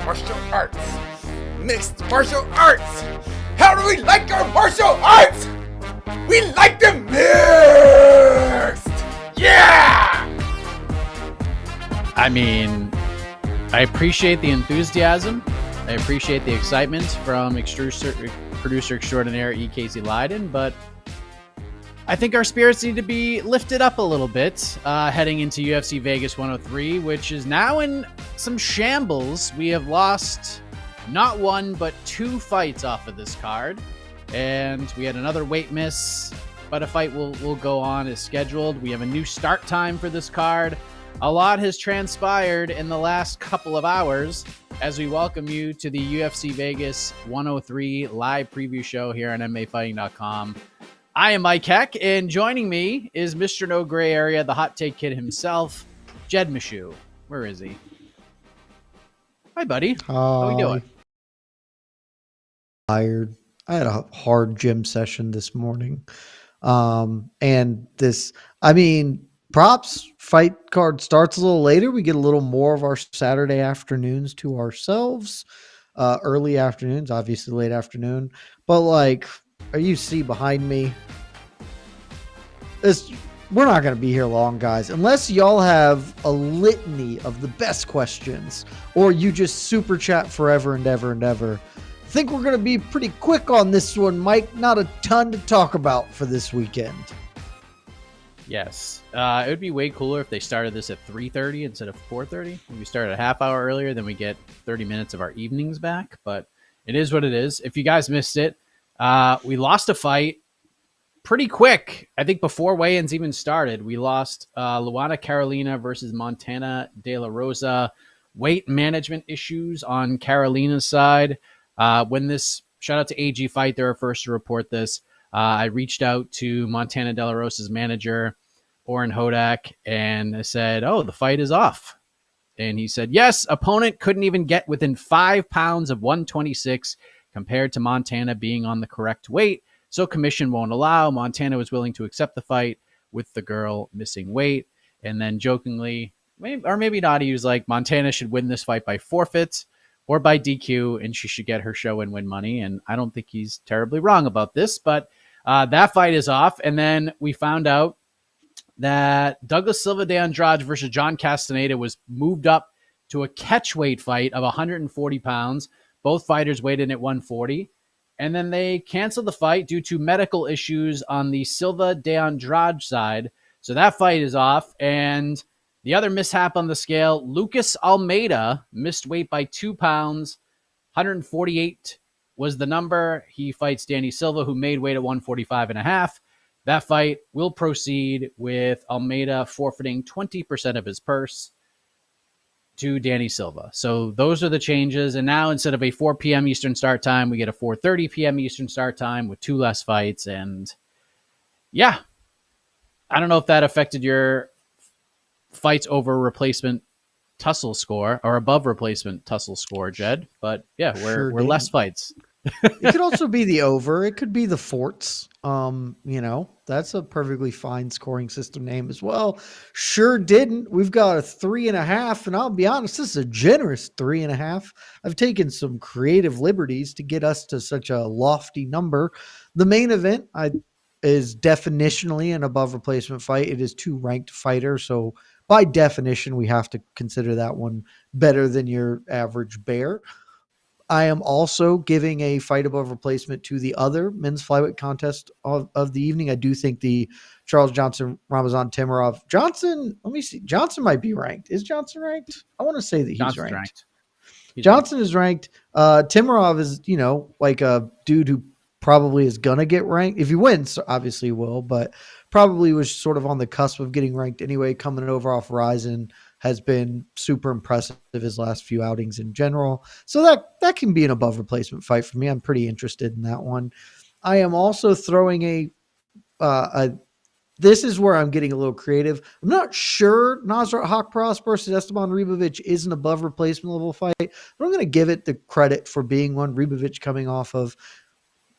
martial arts. Mixed martial arts. How do we like our martial arts? We like them mixed. Yeah! I mean, I appreciate the enthusiasm. I appreciate the excitement from producer extraordinaire E. Casey Leiden, but I think our spirits need to be lifted up a little bit heading into UFC Vegas 103, which is now in some shambles. We have lost not one, but 2 fights off of this card, and we had another weight miss, but a fight will go on as scheduled. We have a new start time for this card. A lot has transpired in the last couple of hours as we welcome you to the UFC Vegas 103 live preview show here on MMAfighting.com. I am Mike Heck, and joining me is Mr. No Gray Area, the hot take kid himself, Jed Meshew. Where is he? Hi, buddy. How we doing? Tired. I had a hard gym session this morning. Props fight card starts a little later. We get a little more of our Saturday afternoons to ourselves. Early afternoons, obviously late afternoon. But you see behind me, we're not going to be here long, guys, unless y'all have a litany of the best questions or you just super chat forever and ever and ever. I think we're going to be pretty quick on this one, Mike. Not a ton to talk about for this weekend. Yes. It would be way cooler if they started this at 3:30 instead of 4:30. We started a half hour earlier, then we get 30 minutes of our evenings back, but it is what it is. If you guys missed it, we lost a fight pretty quick. I think before weigh-ins even started, we lost Luana Carolina versus Montana De La Rosa. Weight management issues on Carolina's side. Shout out to AG Fight, they're first to report this. I reached out to Montana De La Rosa's manager, Oren Hodak, and I said, the fight is off. And he said, yes, opponent couldn't even get within 5 pounds of 126 compared to Montana being on the correct weight. So commission won't allow. Montana was willing to accept the fight with the girl missing weight. And then jokingly, maybe not, he was like, Montana should win this fight by forfeit or by DQ, and she should get her show and win money. And I don't think he's terribly wrong about this, but that fight is off. And then we found out that Douglas Silva de Andrade versus John Castaneda was moved up to a catchweight fight of 140 pounds. Both fighters weighed in at 140. And then they canceled the fight due to medical issues on the Silva de Andrade side. So that fight is off. And the other mishap on the scale, Lucas Almeida missed weight by 2 pounds. 148 was the number. He fights Danny Silva, who made weight at 145.5. That fight will proceed with Almeida forfeiting 20% of his purse to Danny Silva. So those are the changes. And now instead of a 4 p.m. Eastern start time, we get a 4:30 p.m. Eastern start time with 2 less fights. And yeah, I don't know if that affected your fights over replacement tussle score or above replacement tussle score, Jed. But yeah, we're less fights. It could also be the over. It could be the forts. That's a perfectly fine scoring system name as well. Sure didn't. We've got a 3.5, and I'll be honest, this is a generous 3.5. I've taken some creative liberties to get us to such a lofty number. The main event is definitionally an above replacement fight. It is 2 ranked fighters, so by definition, we have to consider that one better than your average bear. I am also giving a fight above replacement to the other men's flyweight contest of the evening. I do think the Charles Johnson, Ramazan Timarov. Let me see. Johnson might be ranked. Is Johnson ranked? I want to say that he's ranked. Johnson is ranked. Timarov is, like a dude who probably is going to get ranked. If he wins, obviously he will, but probably was sort of on the cusp of getting ranked anyway, coming over off Ryzen. Has been super impressive his last few outings in general. So that can be an above replacement fight for me. I'm pretty interested in that one. I am also throwing this is where I'm getting a little creative. I'm not sure Nasrat Haqparast versus Esteban Ribovic is an above replacement level fight, but I'm going to give it the credit for being one. Ribovic coming off of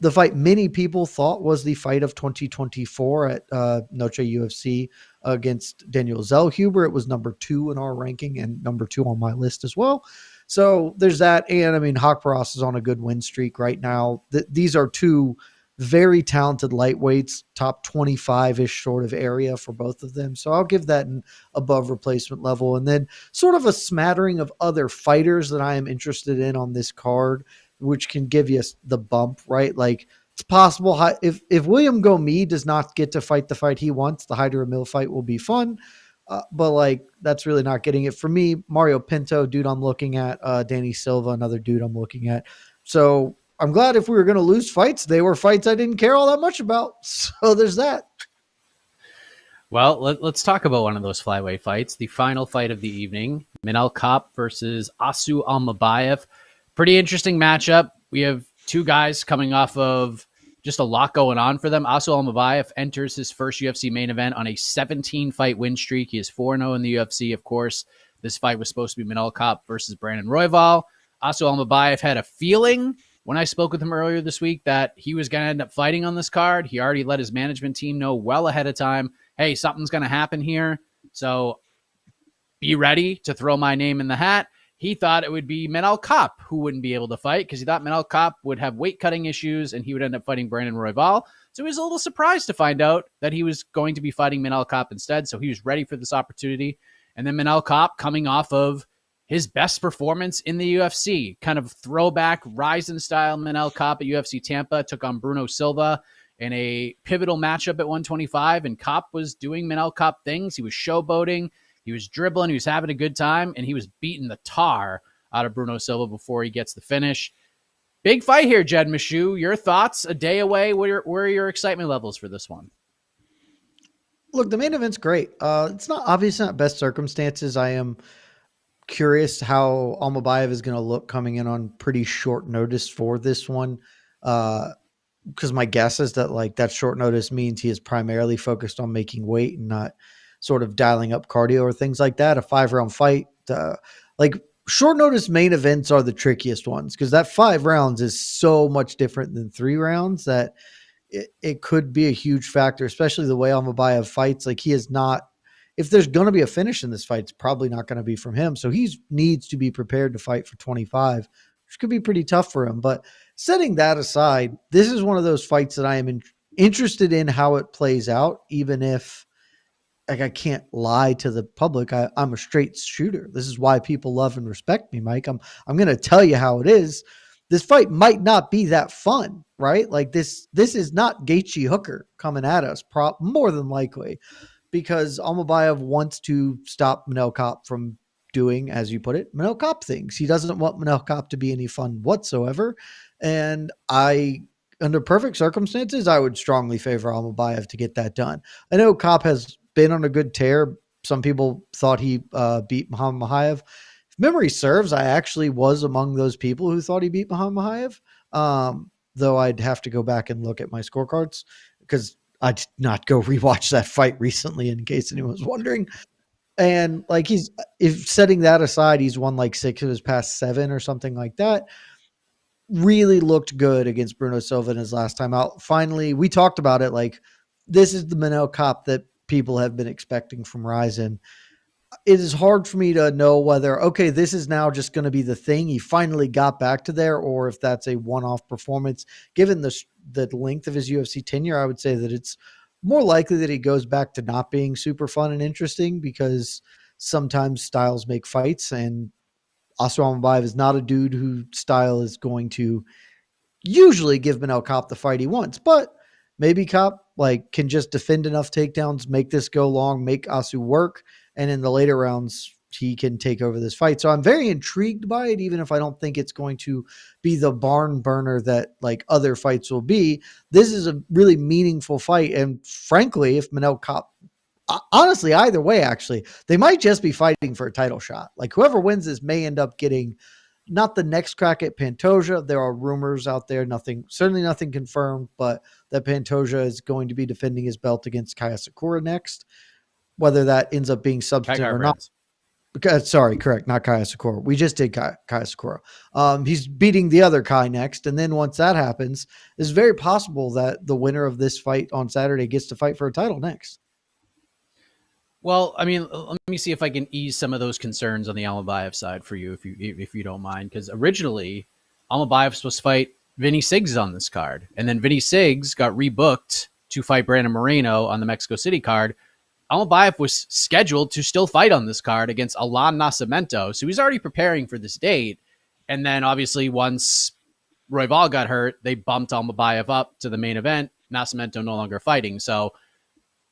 the fight many people thought was the fight of 2024 at Noche UFC against Daniel Zellhuber. It was number 2 in our ranking and number 2 on my list as well. So there's that. And I mean, Haqparast is on a good win streak right now. These are two very talented lightweights, top 25-ish sort of area for both of them. So I'll give that an above replacement level. And then sort of a smattering of other fighters that I am interested in on this card, which can give you the bump, right? Like it's possible if William Gomi does not get to fight the fight he wants, the Hydra Mill fight will be fun. But like, that's really not getting it for me. Mario Pinto, dude, I'm looking at. Danny Silva, another dude I'm looking at. So I'm glad if we were going to lose fights, they were fights I didn't care all that much about. So there's that. Well, let's talk about one of those flyweight fights. The final fight of the evening, Manel Kape versus Asu Almabayev. Pretty interesting matchup. We have two guys coming off of just a lot going on for them. Asu Almabayev enters his first UFC main event on a 17-fight win streak. He is 4-0 in the UFC, of course. This fight was supposed to be Manel Kape versus Brandon Royval. Asu Almabayev had a feeling when I spoke with him earlier this week that he was going to end up fighting on this card. He already let his management team know well ahead of time, hey, something's going to happen here, so be ready to throw my name in the hat. He thought it would be Manel Kape who wouldn't be able to fight because he thought Manel Kape would have weight-cutting issues and he would end up fighting Brandon Royval. So he was a little surprised to find out that he was going to be fighting Manel Kape instead, so he was ready for this opportunity. And then Manel Kape coming off of his best performance in the UFC, kind of throwback Ryzen-style Manel Kape at UFC Tampa, took on Bruno Silva in a pivotal matchup at 125, and Kape was doing Manel Kape things. He was showboating. He was dribbling, he was having a good time, and he was beating the tar out of Bruno Silva before he gets the finish. Big fight here, Jed Meshew. Your thoughts a day away? Where are your excitement levels for this one? Look, the main event's great. It's not obviously not best circumstances. I am curious how Almabayev is going to look coming in on pretty short notice for this one. Because my guess is that like that short notice means he is primarily focused on making weight and not sort of dialing up cardio or things like that. A 5-round fight, like short notice main events are the trickiest ones because that 5 rounds is so much different than 3 rounds that it could be a huge factor, especially the way Almabayev fights. Like he is not, if there's going to be a finish in this fight, it's probably not going to be from him. So he needs to be prepared to fight for 25, which could be pretty tough for him. But setting that aside, this is one of those fights that I am interested in how it plays out, even if like I can't lie to the public. I'm a straight shooter. This is why people love and respect me, Mike. I'm going to tell you how it is. This fight might not be that fun, right? Like this is not Gaethje Hooker coming at us, more than likely, because Almabayev wants to stop Manel Kape from doing, as you put it, Manel Kape things. He doesn't want Manel Kape to be any fun whatsoever. And under perfect circumstances, I would strongly favor Almabayev to get that done. I know Kape has been on a good tear. Some people thought he beat Muhammad Mokaev. If memory serves, I actually was among those people who thought he beat Muhammad Mokaev, though I'd have to go back and look at my scorecards because I did not go rewatch that fight recently in case anyone was wondering. And like if setting that aside, he's won like 6 of his past 7 or something like that. Really looked good against Bruno Silva in his last time out. Finally, we talked about it. Like this is the Manel Kape that people have been expecting from Ryzen. It is hard for me to know whether, okay, this is now just going to be the thing. He finally got back to there, or if that's a one-off performance. Given the length of his UFC tenure, I would say that it's more likely that he goes back to not being super fun and interesting because sometimes styles make fights, and Asu Almabayev is not a dude whose style is going to usually give Manel Kape the fight he wants, but maybe Kape like can just defend enough takedowns, make this go long, make Asu work, and in the later rounds he can take over this fight. So I'm very intrigued by it, even if I don't think it's going to be the barn burner that like other fights will be. This is a really meaningful fight, and frankly, if Manel Kape, honestly, either way, actually, they might just be fighting for a title shot. Like whoever wins this may end up getting not the next crack at Pantoja. There are rumors out there, certainly nothing confirmed, but that Pantoja is going to be defending his belt against Kaya Sakura next. Whether that ends up being substantive or not. Sorry, correct, not Kaya Sakura. We just did Kaya Sakura. He's beating the other Kai next, and then once that happens, it's very possible that the winner of this fight on Saturday gets to fight for a title next. Well, I mean, let me see if I can ease some of those concerns on the Almabayev side for you, if you don't mind, because originally Almabayev was supposed to fight Vinny Siggs on this card, and then Vinny Siggs got rebooked to fight Brandon Moreno on the Mexico City card. Almabayev was scheduled to still fight on this card against Alan Nascimento, so he's already preparing for this date. And then obviously once Royval got hurt, they bumped Almabayev up to the main event. Nascimento no longer fighting. So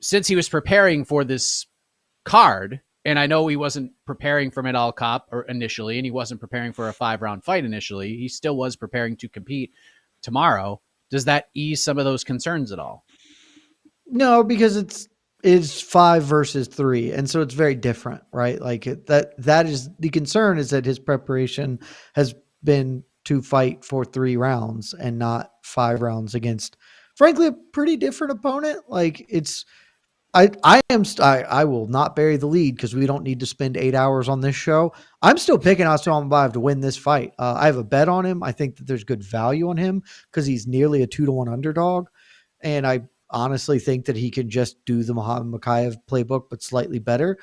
since he was preparing for this card, and I know he wasn't preparing for Manel Kape initially, and he wasn't preparing for a 5-round fight initially, he still was preparing to compete tomorrow. Does that ease some of those concerns at all? No, because it's 5 versus 3, and so it's very different, right? Like that is the concern, is that his preparation has been to fight for 3 rounds and not 5 rounds against, frankly, a pretty different opponent. Like I will not bury the lead because we don't need to spend 8 hours on this show. I'm still picking Osman Almabayev to win this fight. I have a bet on him. I think that there's good value on him because he's nearly a 2-1 underdog. And I honestly think that he can just do the Muhammad Mokaev playbook, but slightly better.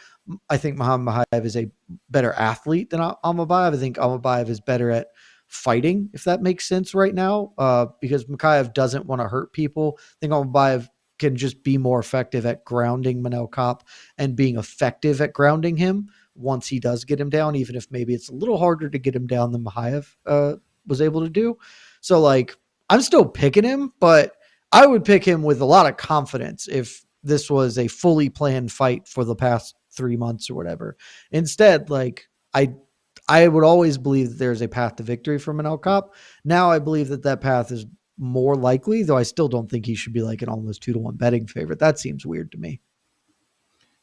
I think Muhammad Mokaev is a better athlete than Almabayev. I think Almabayev is better at fighting, if that makes sense right now, because Mokaev doesn't want to hurt people. I think Almabayev can just be more effective at grounding Manel Kape and being effective at grounding him once he does get him down, even if maybe it's a little harder to get him down than Mokaev was able to do. So like, I'm still picking him, but I would pick him with a lot of confidence if this was a fully planned fight for the past 3 months or whatever. Instead, like I would always believe that there's a path to victory for Manel Kape. Now I believe that that path is more likely, though I still don't think he should be like an almost 2-1 betting favorite. That seems weird to me.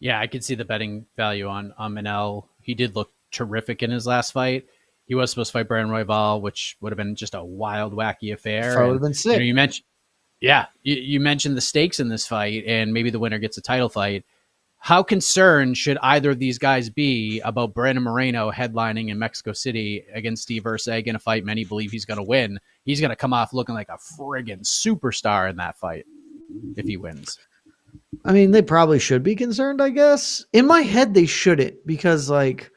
Yeah, I could see the betting value on Manel. He did look terrific in his last fight. He was supposed to fight Brandon Royval, which would have been just a wild, wacky affair. That would have been sick. You mentioned, you mentioned the stakes in this fight, and maybe the winner gets a title fight. How concerned should either of these guys be about Brandon Moreno headlining in Mexico City against Steve Ursay in a fight many believe he's going to win? He's going to come off looking like a friggin' superstar in that fight if he wins. I mean, they probably should be concerned, I guess. In my head, they shouldn't, because like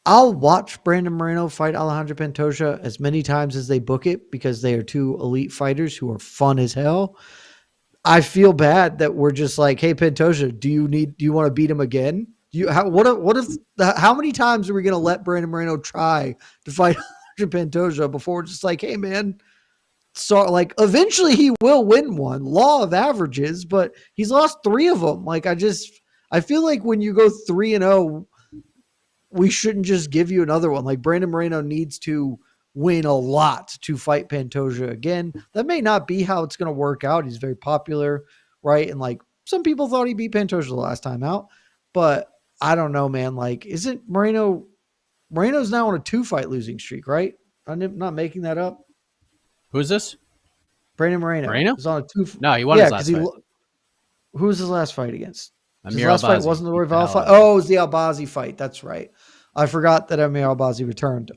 I'll watch Brandon Moreno fight Alejandro Pantoja as many times as they book it because they are 2 elite fighters who are fun as hell. I feel bad that we're just like, hey, Pantoja, do you want to beat him again? How many times are we going to let Brandon Moreno try to fight Pantoja before it's just like, hey, man, so like eventually he will win one, law of averages, but he's lost 3 of them. Like I feel like when you go 3-0, we shouldn't just give you another one. Like Brandon Moreno needs to win a lot to fight Pantoja again. That may not be how it's going to work out. He's very popular, right? And like some people thought he beat Pantoja the last time out, but I don't know, man. Like, isn't Moreno's now on a 2-fight losing streak, right? I'm not making that up. Who is this? Brandon Moreno. Moreno? He's on a 2. No, he won his last fight. Who was his last fight against? His Amir last Albazi. fight wasn't the Royval fight. Oh, it was the Albazi fight. That's right. I forgot that Amir Albazi returned.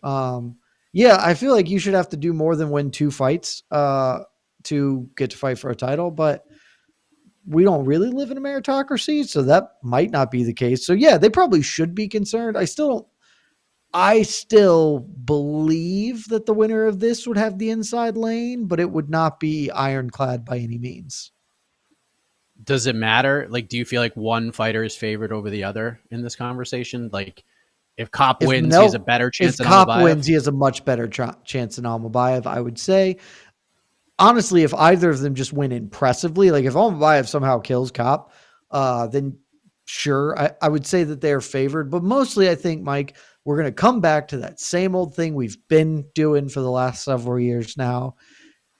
Yeah, I feel like you should have to do more than win 2 fights to get to fight for a title, but we don't really live in a meritocracy, so that might not be the case. So yeah, they probably should be concerned. I still believe that the winner of this would have the inside lane, but it would not be ironclad by any means. Does it matter? Like, do you feel like one fighter is favored over the other in this conversation? Like, if Kape wins, he has a better chance than Almabayev? If Kape wins, he has a much better chance than Almabayev, I would say. Honestly, if either of them just win impressively, like if Almabayev somehow kills Kape, then sure, I would say that they're favored. But mostly, I think, Mike, we're going to come back to that same old thing we've been doing for the last several years now.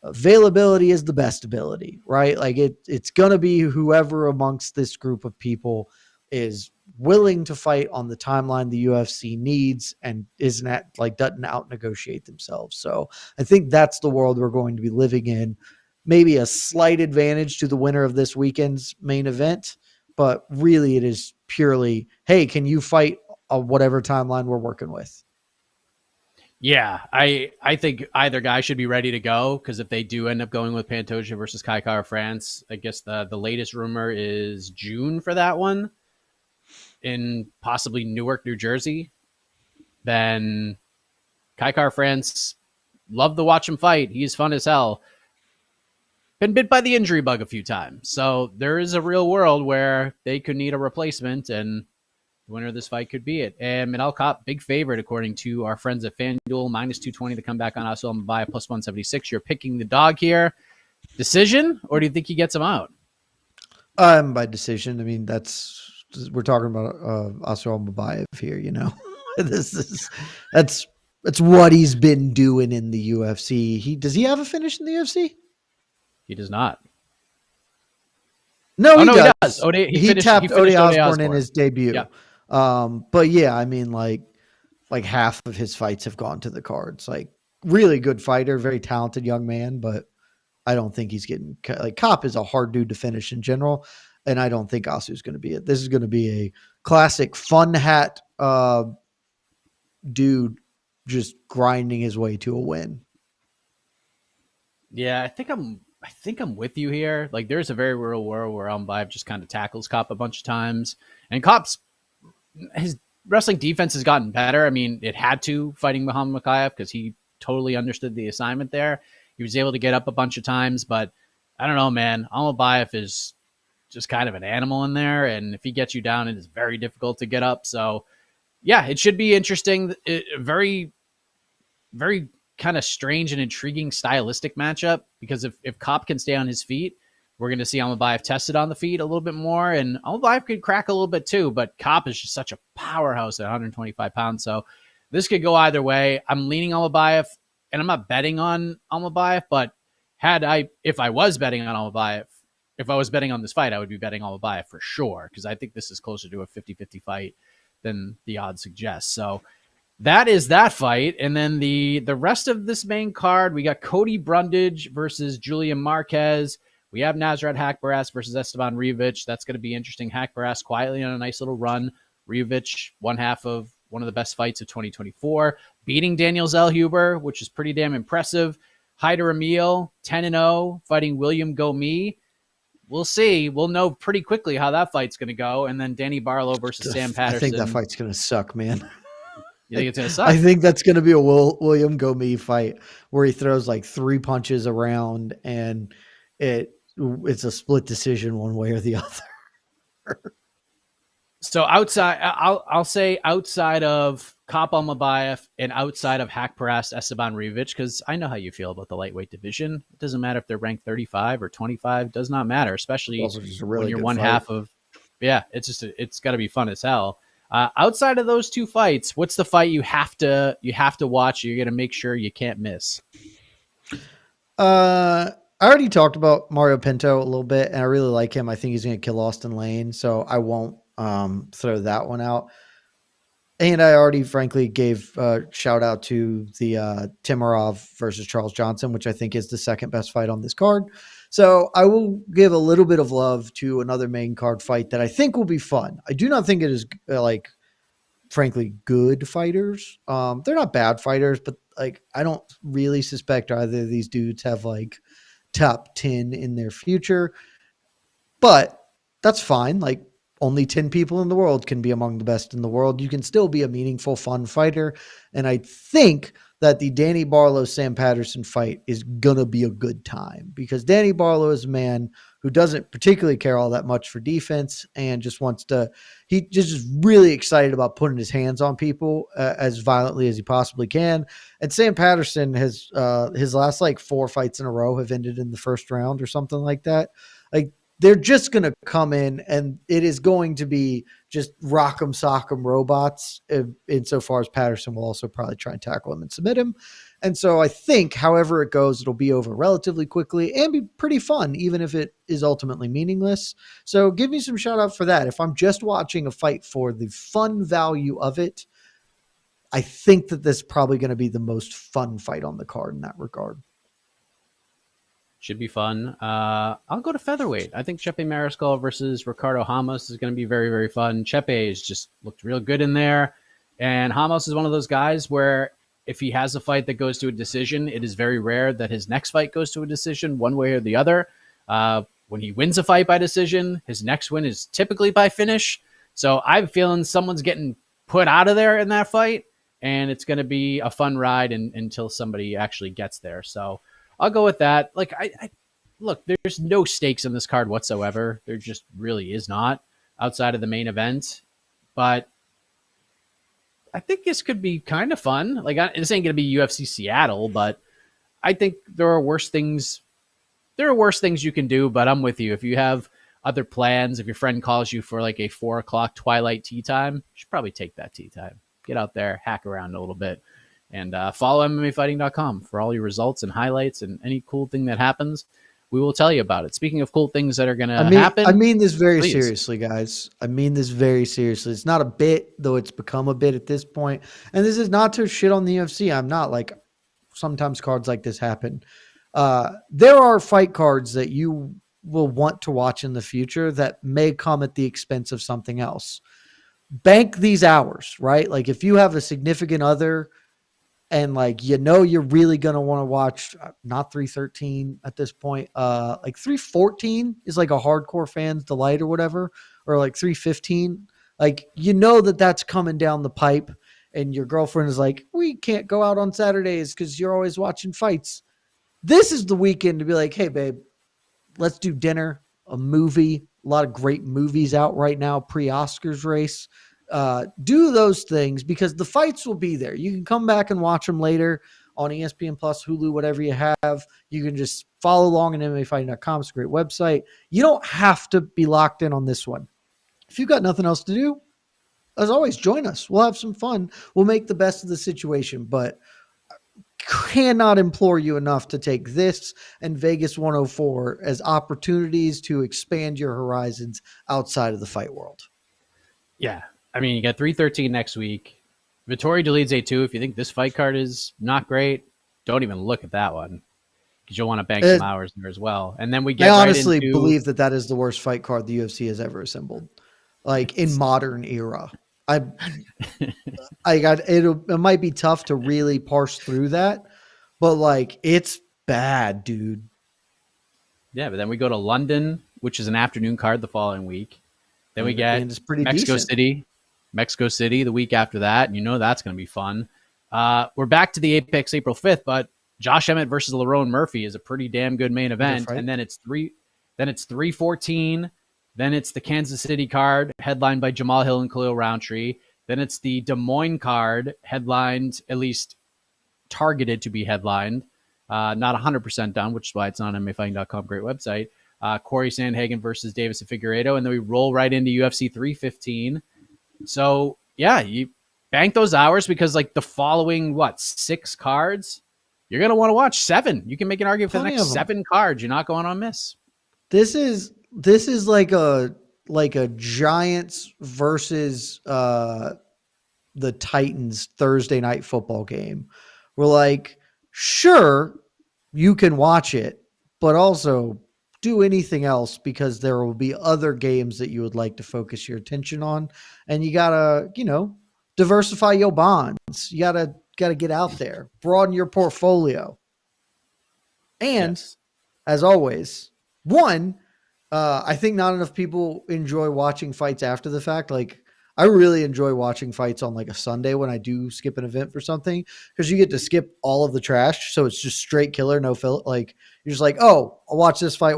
Availability is the best ability, right? Like it's going to be whoever amongst this group of people is willing to fight on the timeline the UFC needs and doesn't out negotiate themselves. So I think that's the world we're going to be living in. Maybe a slight advantage to the winner of this weekend's main event, but really it is purely, hey, can you fight on whatever timeline we're working with? Yeah, I think either guy should be ready to go, because if they do end up going with Pantoja versus Kai Kara France, I guess the latest rumor is June for that one. in possibly Newark, New Jersey, then Kaikar France, love to watch him fight. He's fun as hell. Been bit by the injury bug a few times. So there is a real world where they could need a replacement, and the winner of this fight could be it. And Manel Kape, big favorite, according to our friends at FanDuel, -220 to come back on us. Almabayev +176. You're picking the dog here. Decision, or do you think he gets him out? By decision. I mean, we're talking about Asu Almabayev here, you know. That's what he's been doing in the UFC. Does he have a finish in the UFC? He does not. No, he does. He tapped Ode Osborne in his debut. Yeah. But yeah, I mean, like half of his fights have gone to the cards. Like, really good fighter, very talented young man, but I don't think he's getting like Kape is a hard dude to finish in general, and I don't think Asu is going to be it. This is going to be a classic fun hat dude just grinding his way to a win. Yeah, I think I'm with you here. Like, there's a very real world where Almabayev just kind of tackles Kape a bunch of times, and his wrestling defense has gotten better. I mean, it had to fighting Muhammad Mokaev because he totally understood the assignment there. He was able to get up a bunch of times, but I don't know, man. Almabayev is just kind of an animal in there, and if he gets you down, it is very difficult to get up. So, yeah, it should be interesting. Very, very kind of strange and intriguing stylistic matchup, because if Kape can stay on his feet, we're going to see Almabayev tested on the feet a little bit more, and Almabayev could crack a little bit too, but Kape is just such a powerhouse at 125 pounds. So this could go either way. I'm leaning Almabayev, and I'm not betting on Almabayev, but if I was betting on Almabayev, if I was betting on this fight, I would be betting Almabayev for sure, because I think this is closer to a 50-50 fight than the odds suggest. So that is that fight. And then the rest of this main card, we got Cody Brundage versus Julian Marquez. We have Nasrat Haqparast versus Esteban Rievich. That's going to be interesting. Haqparast quietly on a nice little run. Rievich, one half of one of the best fights of 2024, beating Daniel Zellhuber, which is pretty damn impressive. Haider Emil, 10-0, fighting William Gomi. We'll see. We'll know pretty quickly how that fight's going to go. And then Danny Barlow versus Sam Patterson. I think that fight's going to suck, man. You think it's going to suck? I think that's going to be a William Gomi fight where he throws like 3 punches around, and it's a split decision one way or the other. So I'll say outside of Kape Almabayev and outside of Haqparast Esteban Rievich, because I know how you feel about the lightweight division. It doesn't matter if they're ranked 35 or 25. Does not matter, especially when you're one half of. Yeah, it's got to be fun as hell. Outside of those two fights, what's the fight you have to watch? You're gonna make sure you can't miss. I already talked about Mario Pinto a little bit, and I really like him. I think he's gonna kill Austin Lane, so I won't throw that one out. And I already, frankly, gave a shout out to the Timarov versus Charles Johnson, which I think is the second best fight on this card. So I will give a little bit of love to another main card fight that I think will be fun. I do not think it is frankly, good fighters. They're not bad fighters, but I don't really suspect either of these dudes have top 10 in their future. But that's fine. Only 10 people in the world can be among the best in the world. You can still be a meaningful, fun fighter. And I think that the Danny Barlow-Sam Patterson fight is going to be a good time, because Danny Barlow is a man who doesn't particularly care all that much for defense and just he just is really excited about putting his hands on people as violently as he possibly can. And Sam Patterson has his last 4 fights in a row have ended in the first round or something like that. They're just going to come in, and it is going to be just rock'em sock'em robots, insofar as Patterson will also probably try and tackle him and submit him. And so I think however it goes, it'll be over relatively quickly and be pretty fun, even if it is ultimately meaningless. So give me some shout out for that. If I'm just watching a fight for the fun value of it, I think that this is probably going to be the most fun fight on the card in that regard. Should be fun. I'll go to featherweight. I think Chepe Mariscal versus Ricardo Ramos is going to be very, very fun. Chepe has just looked real good in there. And Ramos is one of those guys where if he has a fight that goes to a decision, it is very rare that his next fight goes to a decision one way or the other. When he wins a fight by decision, his next win is typically by finish. So I'm feeling someone's getting put out of there in that fight, and it's going to be a fun ride until somebody actually gets there. So I'll go with that. Like, I look, there's no stakes in this card whatsoever. There just really is not outside of the main event. But I think this could be kind of fun. Like, this ain't going to be UFC Seattle, but I think there are worse things. There are worse things you can do, but I'm with you. If you have other plans, if your friend calls you for like a 4:00 twilight tea time, you should probably take that tea time. Get out there, hack around a little bit, and follow MMAfighting.com for all your results and highlights and any cool thing that happens. We will tell you about it. Speaking of cool things that are going to happen. I mean this very please. seriously, guys. I mean this very seriously. It's not a bit, though it's become a bit at this point. And this is not to shit on the UFC. I'm not. Like, sometimes cards like this happen. There are fight cards that you will want to watch in the future that may come at the expense of something else. Bank these hours, right? Like, if you have a significant other and like, you're really going to want to watch not 313 at this point. Like 314 is like a hardcore fan's delight or whatever, or like 315. Like, that's coming down the pipe, and your girlfriend is like, we can't go out on Saturdays because you're always watching fights. This is the weekend to be like, hey, babe, let's do dinner, a movie. A lot of great movies out right now, pre-Oscars race. Do those things because the fights will be there. You can come back and watch them later on ESPN Plus, Hulu, whatever you have. You can just follow along on MMAfighting.com. It's a great website. You don't have to be locked in on this one. If you've got nothing else to do, as always, join us. We'll have some fun. We'll make the best of the situation, but cannot implore you enough to take this and Vegas 104 as opportunities to expand your horizons outside of the fight world. Yeah. I mean, you got 313 next week. Vittori deletes A2. If you think this fight card is not great, don't even look at that one because you'll want to bank some hours there as well. And then we get I honestly believe that is the worst fight card the UFC has ever assembled, like in modern era. It might be tough to really parse through that, but like, it's bad, dude. Yeah, but then we go to London, which is an afternoon card the following week. Then we get Mexico City the week after that. And that's going to be fun. We're back to the Apex April 5th, but Josh Emmett versus Lerone Murphy is a pretty damn good main event. And then it's 314. Then it's the Kansas City card headlined by Jamal Hill and Khalil Roundtree. Then it's the Des Moines card headlined, at least targeted to be headlined. Not 100% done, which is why it's on MMAfighting.com. Great website. Corey Sandhagen versus Davis and Figueiredo. And then we roll right into UFC 315. So, yeah, you bank those hours because, like, the following, 6 cards, you're going to want to watch 7. You can make an argument for the next 7 cards. You're not going on miss. This is like a Giants versus the Titans Thursday night football game. We're like, sure, you can watch it, but also do anything else because there will be other games that you would like to focus your attention on. And you gotta, diversify your bonds. You gotta get out there, broaden your portfolio. And yes, as always, I think not enough people enjoy watching fights after the fact. Like, I really enjoy watching fights on like a Sunday when I do skip an event for something, because you get to skip all of the trash. So it's just straight killer, no fill. Like, you're just like, oh, I'll watch this fight.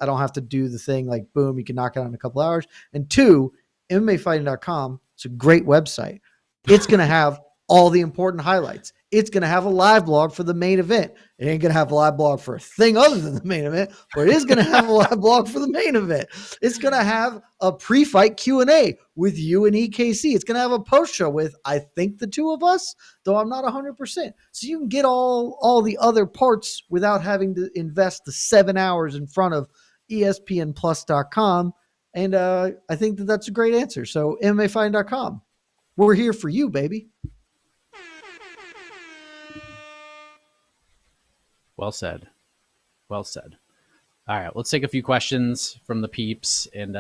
I don't have to do the thing. Like, boom, you can knock it out in a couple hours. And 2, MMAfighting.com. It's a great website. It's going to have all the important highlights. It's going to have a live blog for the main event. It ain't going to have a live blog for a thing other than the main event, but it is going to have a live blog for the main event. It's going to have a pre-fight Q&A with you and EKC. It's going to have a post show with, I think, the 2 of us, though I'm not 100%. So you can get all the other parts without having to invest the 7 hours in front of ESPNplus.com. And I think that's a great answer. So MMAfighting.com. We're here for you, baby. Well said. Well said. All right, let's take a few questions from the peeps and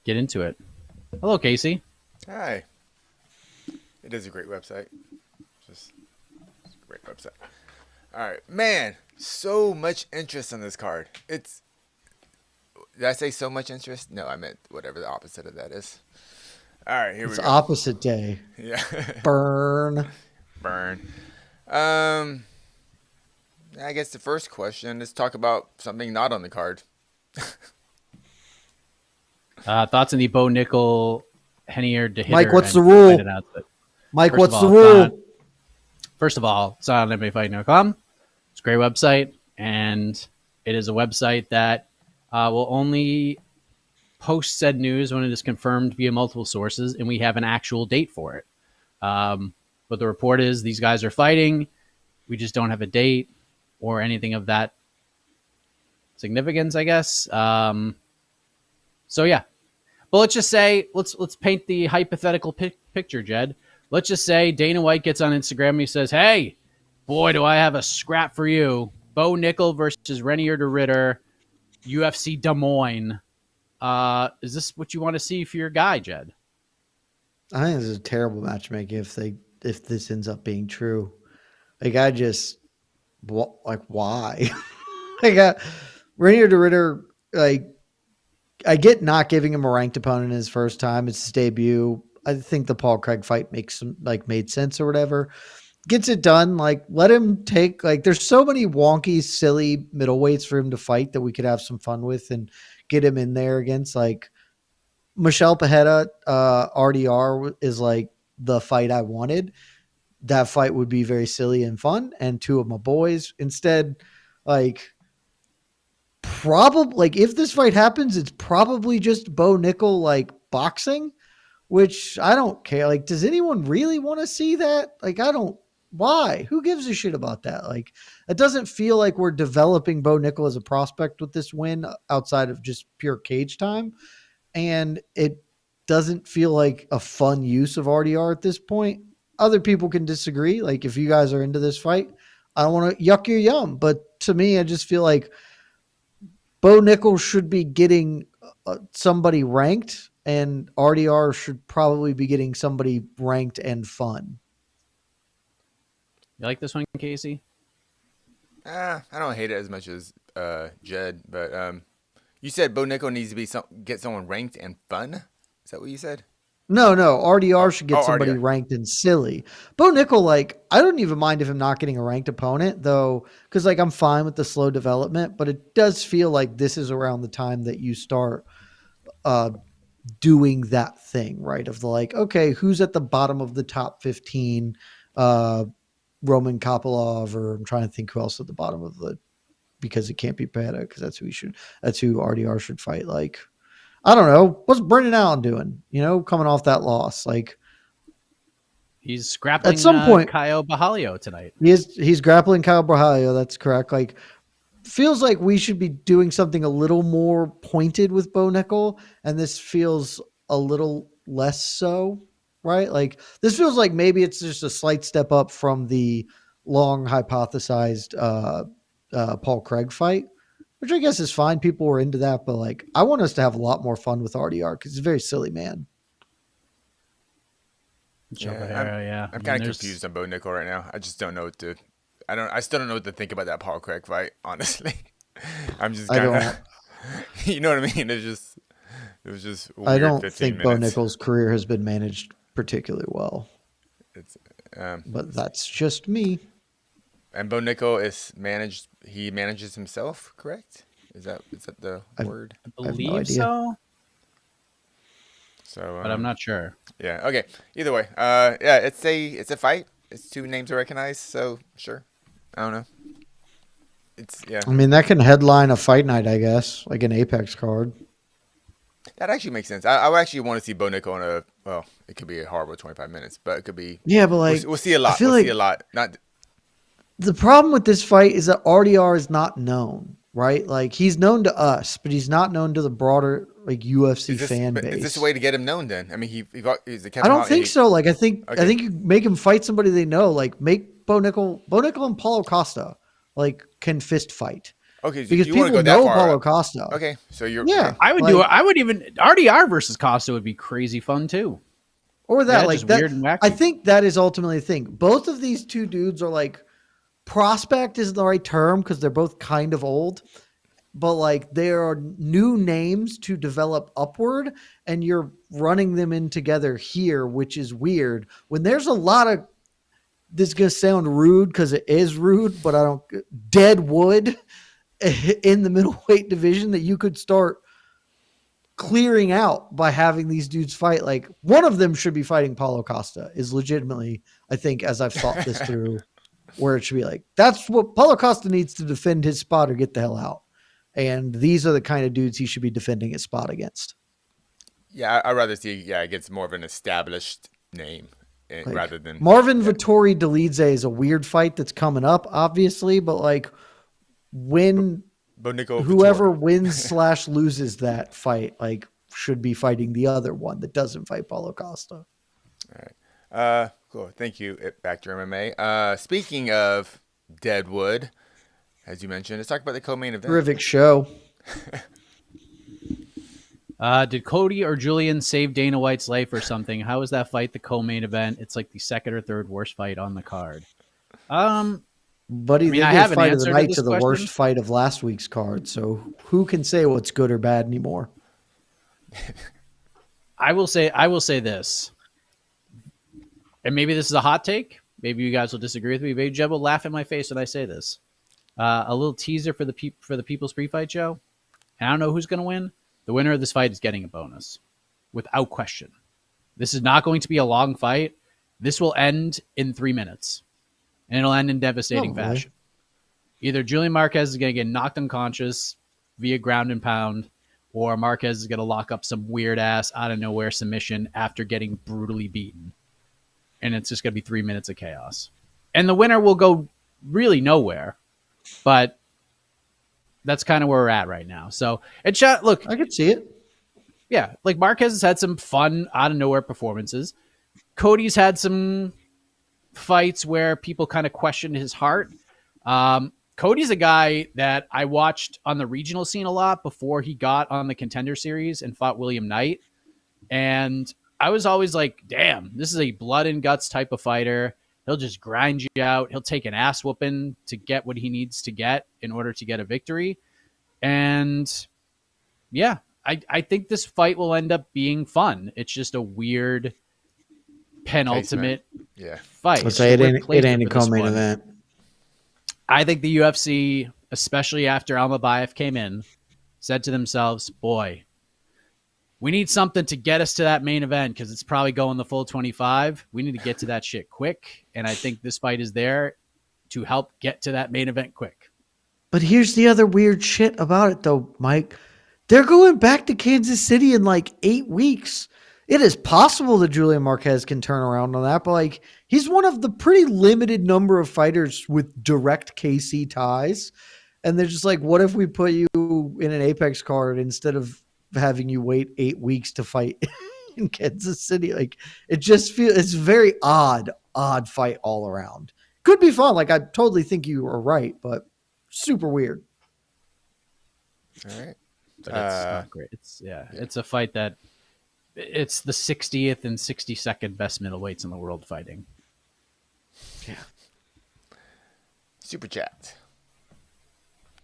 get into it. Hello, Casey. Hi. It is a great website. It's a great website. All right, man. So much interest in this card. Did I say so much interest? No, I meant whatever the opposite of that is. All right, here It's we go. opposite day. Yeah. Burn. Burn. I guess the first question, let's talk about something not on the card. Thoughts on the Bo Nickal Hennier to hitter? Mike, what's and the rule? fight announcement? Mike, First what's of the all, rule? First of all, it's on MMAfighting.com. It's a great website, and it is a website that will only post said news when it is confirmed via multiple sources, and we have an actual date for it. But the report is these guys are fighting. We just don't have a date or anything of that significance, I guess. So yeah, but let's just say let's paint the hypothetical picture, Jed. Let's just say Dana White gets on Instagram and he says, "Hey, boy, do I have a scrap for you. Bo Nickal versus Renier de Ritter, UFC Des Moines. Is this what you want to see for your guy, Jed?" I think this is a terrible matchmaking if this ends up being true. Like, I just why? I got Renier de Ritter. Like, I get not giving him a ranked opponent his first time. It's his debut. I think the Paul Craig fight made sense or whatever. Gets it done. Like, let him take, like, there's so many wonky, silly middleweights for him to fight that we could have some fun with and get him in there against, like, Michelle Pajeda, RDR is like the fight I wanted. That fight would be very silly and fun. And two of my boys instead, like, probably, like, if this fight happens, it's probably just Bo Nickal, like, boxing, which I don't care. Like, does anyone really want to see that? Like, I don't. Why? Who gives a shit about that? Like, it doesn't feel like we're developing Bo Nickal as a prospect with this win outside of just pure cage time. And it doesn't feel like a fun use of RDR at this point. Other people can disagree. Like, if you guys are into this fight, I don't want to yuck your yum. But to me, I just feel like Bo Nickal should be getting somebody ranked, and RDR should probably be getting somebody ranked and fun. You like this one, Casey? I don't hate it as much as Jed, but you said Bo Nickal needs to get someone ranked and fun. Is that what you said? No. RDR should get somebody RDR. ranked and silly. Bo Nickal, like, I don't even mind if I'm not getting a ranked opponent, though, because, like, I'm fine with the slow development, but it does feel like this is around the time that you start doing that thing, right? Of the, like, okay, who's at the bottom of the top 15? Roman Kopylov, or I'm trying to think who else at the bottom of the, because it can't be Peta, because that's who RDR should fight. Like, I don't know. What's Brendan Allen doing? Coming off that loss, like, he's grappling at some point Caio Borralho tonight. He's grappling Caio Borralho. That's correct. Like, feels like we should be doing something a little more pointed with Bo Nickal, and this feels a little less so. Right? Like, this feels like maybe it's just a slight step up from the long hypothesized Paul Craig fight, which I guess is fine. People were into that, but, like, I want us to have a lot more fun with RDR because he's a very silly man. I'm kind of confused on Bo Nickal right now. I just don't know I still don't know what to think about that Paul Craig fight, honestly. I'm just kind of, you know what I mean? It was just weird. I don't 15 think minutes. Bo Nickal's career has been managed particularly well. But that's just me. And Bo Nickal is managed. He manages himself, correct? Is that the word? I believe so. So, but I'm not sure. Yeah. Okay. Either way, yeah, it's a fight. It's two names to recognize. So sure. I don't know. I mean, that can headline a fight night, I guess, like an Apex card. That actually makes sense. I would actually want to see Bo Nickal on it could be a horrible 25 minutes, but it could be. Yeah, but, like, we'll see a lot. See a lot. The problem with this fight is that RDR is not known, right? Like, he's known to us, but he's not known to the broader, like, UFC fan base. Is this a way to get him known then? I mean, he's the I don't think so. Like, I think you make him fight somebody they know. Like, make Bo Nickal and Paulo Costa, like, can fist fight. Okay, so because you people want to go know that far Paulo up. Costa. Okay, so you're I would do it. I would even RDR versus Costa would be crazy fun too. Or that, Yeah, like, just that. weird and wacky. I think that is ultimately the thing. Both of these two dudes are, like, prospect isn't the right term because they're both kind of old. but like there are new names to develop upward, and you're running them in together here, which is weird. When there's a lot of, this is going to sound rude because it is rude, but I don't, dead wood in the middleweight division that you could start clearing out by having these dudes fight. Like one of them should be fighting Paulo Costa is legitimately, I think, as I've thought this through, where it should be like, that's what Paulo Costa needs to defend his spot or get the hell out. And these are the kind of dudes he should be defending his spot against. Yeah, I'd rather see against more of an established name rather than Marvin Vettori Dolidze is a weird fight that's coming up, obviously, but like when whoever wins / loses that fight, like should be fighting the other one that doesn't fight Paulo Costa. All right. Cool. Thank you. Back to MMA. Speaking of Deadwood, as you mentioned, let's talk about the co-main event. Terrific show. Did Cody or Julian save Dana White's life or something? How was that fight the co-main event? It's like the second or third worst fight on the card. Buddy, they did fight of the night to the worst fight of last week's card. So who can say what's good or bad anymore? I will say this, and maybe this is a hot take. Maybe you guys will disagree with me. Maybe Jeb will laugh in my face when I say this. A little teaser for the People's Pre-Fight Show. And I don't know who's going to win. The winner of this fight is getting a bonus, without question. This is not going to be a long fight. This will end in 3 minutes, and it'll end in devastating fashion. Either Julian Marquez is going to get knocked unconscious via ground and pound, or Marquez is going to lock up some weird-ass, out-of-nowhere submission after getting brutally beaten. And it's just going to be 3 minutes of chaos. And the winner will go really nowhere, but that's kind of where we're at right now. So, look, I could see it. Yeah, like Marquez has had some fun, out-of-nowhere performances. Cody's had some fights where people kind of questioned his heart. Cody's a guy that I watched on the regional scene a lot before he got on the Contender Series and fought William Knight. And I was always like, damn, this is a blood and guts type of fighter. He'll just grind you out. He'll take an ass whooping to get what he needs to get in order to get a victory. And yeah, I think this fight will end up being fun. It's just a weird penultimate fight. Let's say it ain't a co-main event. I think the UFC, especially after Almabayev came in, said to themselves, boy, we need something to get us to that main event because it's probably going the full 25. We need to get to that shit quick. And I think this fight is there to help get to that main event quick. But here's the other weird shit about it, though, Mike. They're going back to Kansas City in like 8 weeks. It is possible that Julian Marquez can turn around on that, but like he's one of the pretty limited number of fighters with direct KC ties. And they're just like, what if we put you in an Apex card instead of having you wait 8 weeks to fight in Kansas City? Like it just feels, it's very odd fight all around. Could be fun. Like I totally think you are right, but super weird. All right. But it's not great. It's a fight that it's the 60th and 62nd best middleweights in the world fighting. Yeah. Super chat.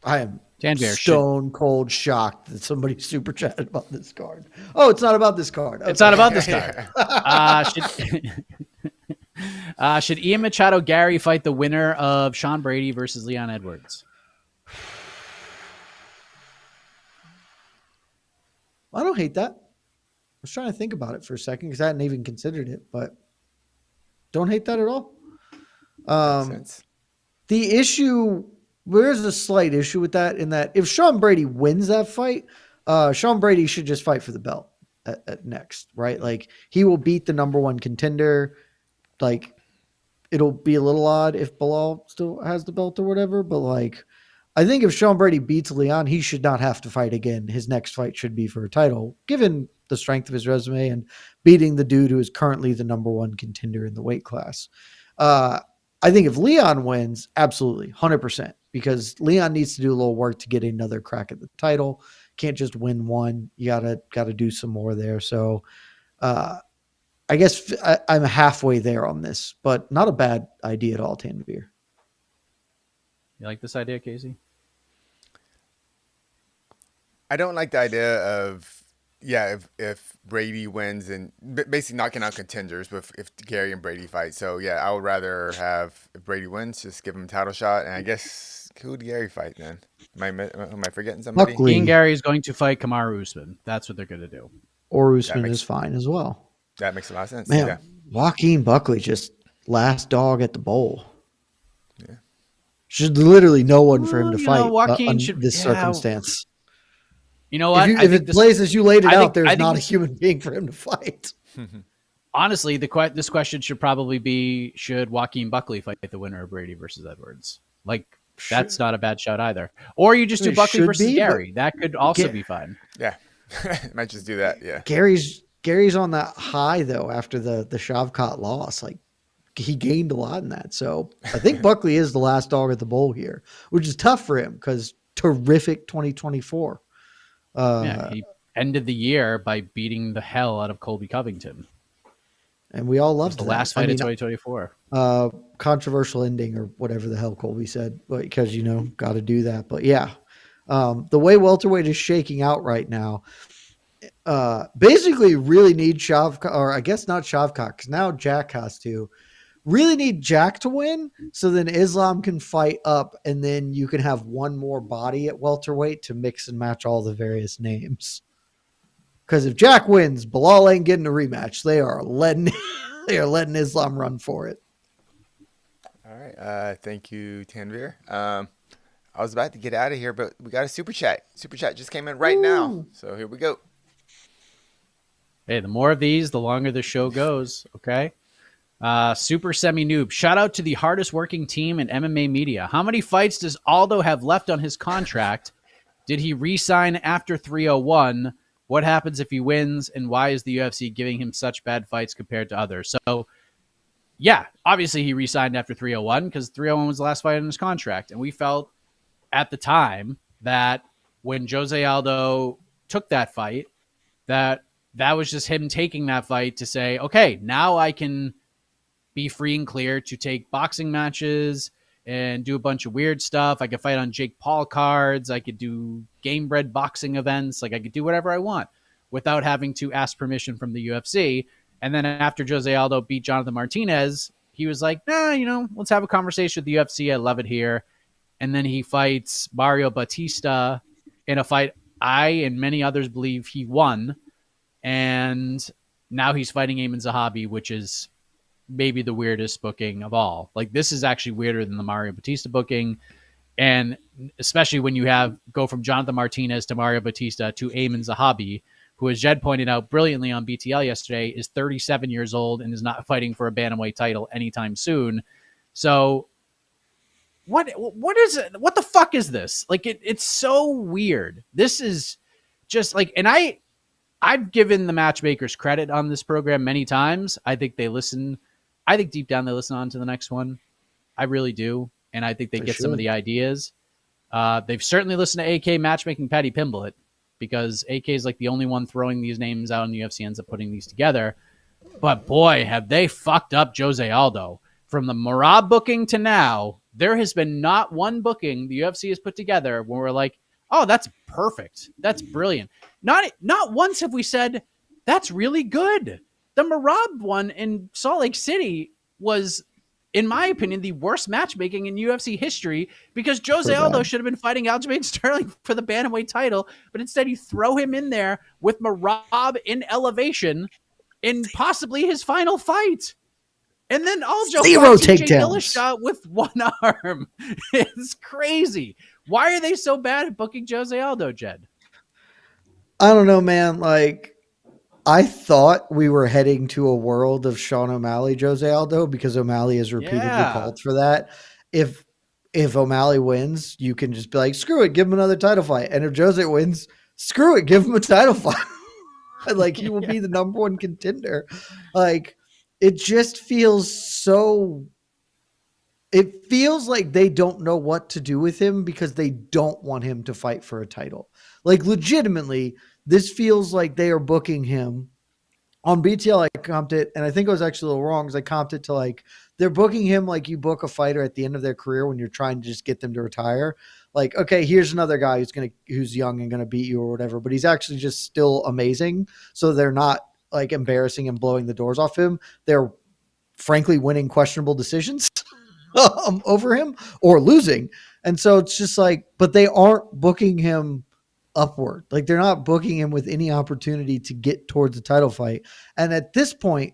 I am stone cold shocked that somebody super chatted about this card. Oh, it's not about this card. Okay. It's not about this card. Should Ian Machado Gary fight the winner of Sean Brady versus Leon Edwards? I don't hate that. I was trying to think about it for a second because I hadn't even considered it, but don't hate that at all. The issue, there's a slight issue with that in that if Sean Brady wins that fight, Sean Brady should just fight for the belt at next, right? Like he will beat the number one contender. Like it'll be a little odd if Bilal still has the belt or whatever, but like I think if Sean Brady beats Leon, he should not have to fight again. His next fight should be for a title, given the strength of his resume and beating the dude who is currently the number one contender in the weight class. I think if Leon wins, absolutely, 100%, because Leon needs to do a little work to get another crack at the title. Can't just win one. You gotta do some more there. So I guess I'm halfway there on this, but not a bad idea at all, Tanvir. You like this idea, Casey? I don't like the idea of if Brady wins and basically knocking out contenders, but if Gary and Brady fight. So yeah, I would rather have if Brady wins, just give him a title shot. And I guess who would Gary fight then? Am I forgetting somebody? Buckley. Ian Gary is going to fight Kamaru Usman. That's what they're going to do. Or Usman is fine as well. That makes a lot of sense. Man, yeah. Joaquin Buckley just last dog at the bowl. Yeah. Should literally no one for him to fight Joaquin in this circumstance. You know what? If it plays as you laid it out, there's not a human being for him to fight. Honestly, this question should probably be: should Joaquin Buckley fight the winner of Brady versus Edwards? That's not a bad shout either. Or you just do Buckley versus Gary. That could also be fine. Yeah, might just do that. Yeah, Gary's on that high though after the Shavkat loss. He gained a lot in that. So I think Buckley is the last dog at the bowl here, which is tough for him because terrific 2024. He ended the year by beating the hell out of Colby Covington. And we all loved the last fight of 2024. Controversial ending or whatever the hell Colby said, because, got to do that. But yeah, the way welterweight is shaking out right now, basically really need Shavkat, or I guess not Shavkat, because now Jack has to. Really need Jack to win, so then Islam can fight up, and then you can have one more body at welterweight to mix and match all the various names. Because if Jack wins, Bilal ain't getting a rematch. They are letting Islam run for it. All right, thank you, Tanvir. I was about to get out of here, but we got a super chat. Super chat just came in right now, so here we go. Hey, the more of these, the longer the show goes. Okay. Super semi noob. Shout out to the hardest working team in MMA media. How many fights does Aldo have left on his contract? Did he re-sign after 301? What happens if he wins? And why is the UFC giving him such bad fights compared to others? So, yeah, obviously he re-signed after 301 because 301 was the last fight on his contract. And we felt at the time that when Jose Aldo took that fight, that was just him taking that fight to say, okay, now I can be free and clear to take boxing matches and do a bunch of weird stuff. I could fight on Jake Paul cards. I could do game bred boxing events. I could do whatever I want without having to ask permission from the UFC. And then after Jose Aldo beat Jonathan Martinez, he was like, let's have a conversation with the UFC. I love it here. And then he fights Mario Batista in a fight I and many others believe he won. And now he's fighting Eamon Zahabi, which is maybe the weirdest booking of all. This is actually weirder than the Mario Batista booking. And especially when you go from Jonathan Martinez to Mario Batista to Eamon Zahabi, who, as Jed pointed out brilliantly on BTL yesterday, is 37 years old and is not fighting for a bantamweight title anytime soon. So what is it? What the fuck is this? It's so weird. This is just and I've given the matchmakers credit on this program many times. I think they listen. I think deep down they listen on to the next one. I really do. And I think they get some of the ideas. They've certainly listened to AK matchmaking Patty Pimblett, because AK is the only one throwing these names out, and the UFC ends up putting these together. But boy, have they fucked up Jose Aldo. From the Marab booking to now, there has been not one booking the UFC has put together where we're like, oh, that's perfect. That's brilliant. Not once have we said, that's really good. The Marab one in Salt Lake City was, in my opinion, the worst matchmaking in UFC history, because Jose Aldo should have been fighting Aljamain Sterling for the bantamweight title, but instead you throw him in there with Marab in elevation in possibly his final fight. And then Aldo zero takedowns shot with one arm. It's crazy. Why are they so bad at booking Jose Aldo, Jed? I don't know, man. I thought we were heading to a world of Sean O'Malley, Jose Aldo, because O'Malley has repeatedly called for that. If O'Malley wins, you can just be like, screw it, give him another title fight. And if Jose wins, screw it, give him a title fight. He will be the number one contender. It just feels so. It feels like they don't know what to do with him because they don't want him to fight for a title. Legitimately, this feels like they are booking him On BTL, I comped it, and I think I was actually a little wrong because I comped it to like they're booking him like you book a fighter at the end of their career when you're trying to just get them to retire. Like, okay, here's another guy who's young and gonna beat you or whatever, but he's actually just still amazing. So they're not like embarrassing and blowing the doors off him. They're frankly winning questionable decisions over him or losing. And so it's just like, but they aren't booking him upward. Like they're not booking him with any opportunity to get towards a title fight. And at this point,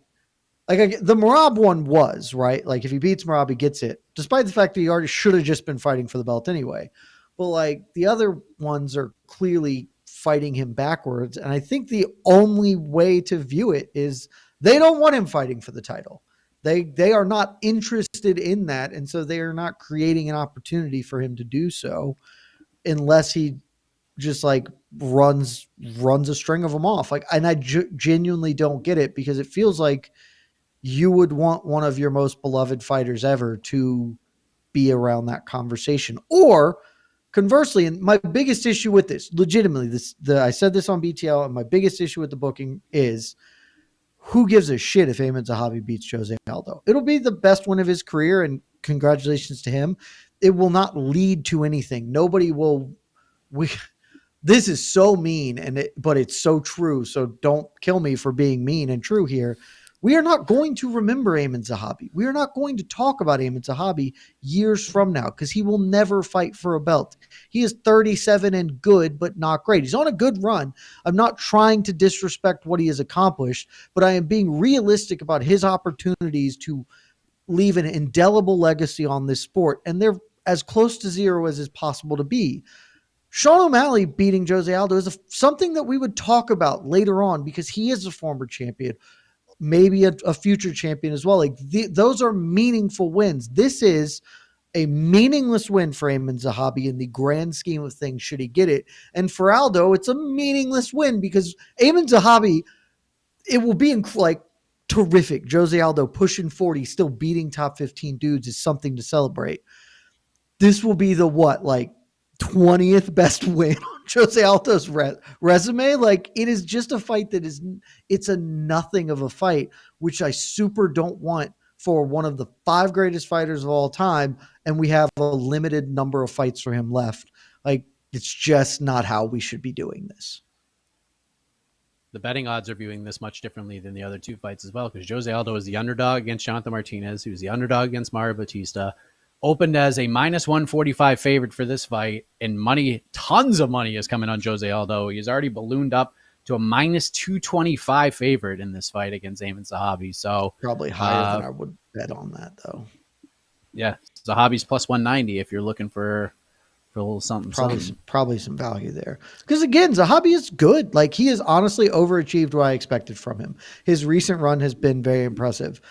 like the Merab one was, right? Like if he beats Merab, he gets it, despite the fact that he already should have just been fighting for the belt anyway. But like the other ones are clearly fighting him backwards. And I think the only way to view it is they don't want him fighting for the title. They are not interested in that. And so they are not creating an opportunity for him to do so unless he just like runs a string of them off. Like, and I genuinely don't get it because it feels like you would want one of your most beloved fighters ever to be around that conversation. Or conversely, and my biggest issue with this, legitimately, I said this on BTL, and my biggest issue with the booking is who gives a shit if Amin Zahabi beats Jose Aldo? It'll be the best win of his career, and congratulations to him. It will not lead to anything. Nobody will. This is so mean, but it's so true. So don't kill me for being mean and true here. We are not going to remember Amin Zahabi. We are not going to talk about Amin Zahabi years from now because he will never fight for a belt. He is 37 and good, but not great. He's on a good run. I'm not trying to disrespect what he has accomplished, but I am being realistic about his opportunities to leave an indelible legacy on this sport, and they're as close to zero as is possible to be. Sean O'Malley beating Jose Aldo is something that we would talk about later on because he is a former champion, maybe a future champion as well. Like those are meaningful wins. This is a meaningless win for Amin Zahabi in the grand scheme of things should he get it. And for Aldo, it's a meaningless win because Amin Zahabi, it will be like terrific. Jose Aldo pushing 40, still beating top 15 dudes is something to celebrate. This will be the 20th best win on Jose Aldo's resume. Like it is just a fight it's a nothing of a fight, which I super don't want for one of the 5 greatest fighters of all time. And we have a limited number of fights for him left. Like it's just not how we should be doing this. The betting odds are viewing this much differently than the other 2 fights as well. Because Jose Aldo is the underdog against Jonathan Martinez, who's the underdog against Mario Bautista. Opened as a minus 145 favorite for this fight, and tons of money is coming on Jose Aldo. He's already ballooned up to a minus 225 favorite in this fight against Amin Zahabi. So probably higher than I would bet on that, though. Yeah, Zahabi's plus 190 if you're looking for a little something. Probably some value there. Because again, Zahabi is good. Like he has honestly overachieved what I expected from him. His recent run has been very impressive.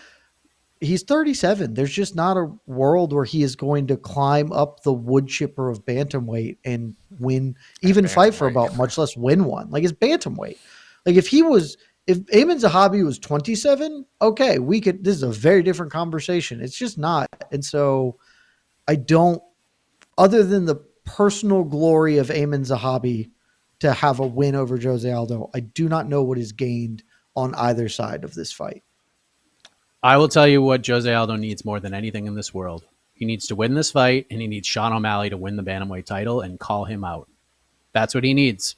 He's 37. There's just not a world where he is going to climb up the wood chipper of bantamweight and win, even fight for a belt, much less win one. Like it's bantamweight. Like if Amin Zahabi was 27, okay, this is a very different conversation. It's just not. And so other than the personal glory of Amin Zahabi to have a win over Jose Aldo, I do not know what is gained on either side of this fight. I will tell you what Jose Aldo needs more than anything in this world. He needs to win this fight, and he needs Sean O'Malley to win the bantamweight title and call him out. That's what he needs.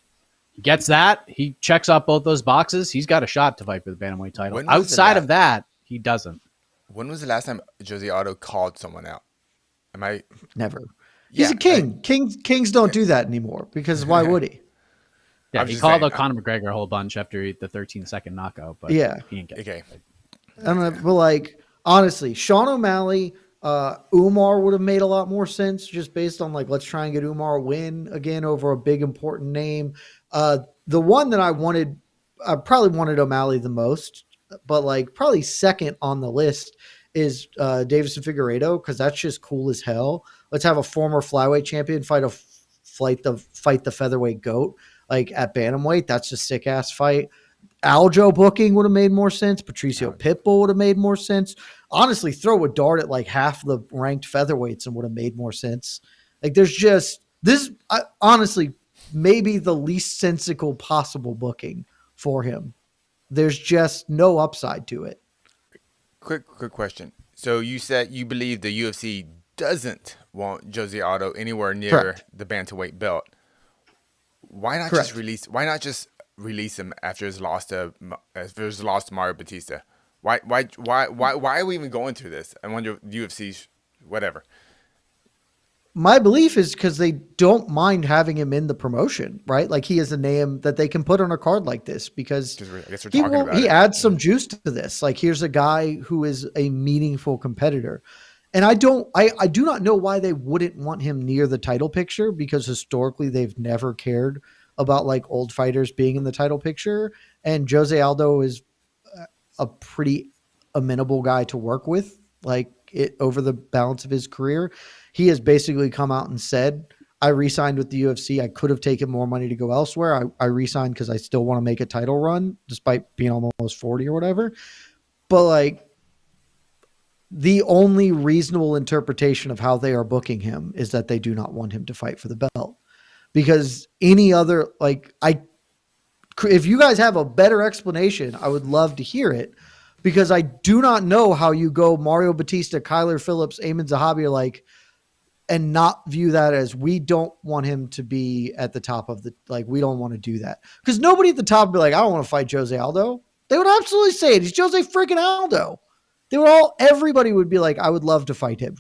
He gets that. He checks off both those boxes. He's got a shot to fight for the bantamweight title. Outside of that, he doesn't. When was the last time Jose Aldo called someone out? Never. He's a king. Kings don't do that anymore because why would he? Yeah, he called out Conor McGregor a whole bunch after the 13-second knockout, but yeah, he didn't get it. But honestly, Sean O'Malley, Umar would have made a lot more sense just based on let's try and get Umar a win again over a big important name. The one that I probably wanted O'Malley the most, but probably second on the list is Davison Figueiredo because that's just cool as hell. Let's have a former flyweight champion fight the featherweight goat at bantamweight. That's a sick ass fight. Aljo booking would have made more sense. Patricio Pitbull would have made more sense. Honestly, throw a dart at half the ranked featherweights and would have made more sense. There's just this. Honestly, maybe the least sensical possible booking for him there's just no upside to it. Quick question. So you said you believe the UFC doesn't want Jose Aldo anywhere near Correct. the bantamweight belt. Why not Correct. just release? Why not just release him after his loss to Mario Batista? Why are we even going through this? I wonder UFC's whatever. My belief is because they don't mind having him in the promotion, right? Like he is a name that they can put on a card like this because I guess we're talking about he it. adds some juice to this. Like here's a guy who is a meaningful competitor. And I do not know why they wouldn't want him near the title picture, because historically they've never cared about like old fighters being in the title picture. And Jose Aldo is a pretty amenable guy to work with, like it over the balance of his career. He has basically come out and said, I re-signed with the UFC. I could have taken more money to go elsewhere. I re-signed because I still want to make a title run despite being almost 40 or whatever. But like the only reasonable interpretation of how they are booking him is that they do not want him to fight for the belt, because any other, if you guys have a better explanation, I would love to hear it, because I do not know how you go Mario Batista, Kyler Phillips, Eamon Zahabi, and not view that as, we don't want him to be at the top of we don't want to do that. Because nobody at the top would be like, I don't want to fight Jose Aldo. They would absolutely say it. He's Jose freaking Aldo. Everybody would be like, I would love to fight him.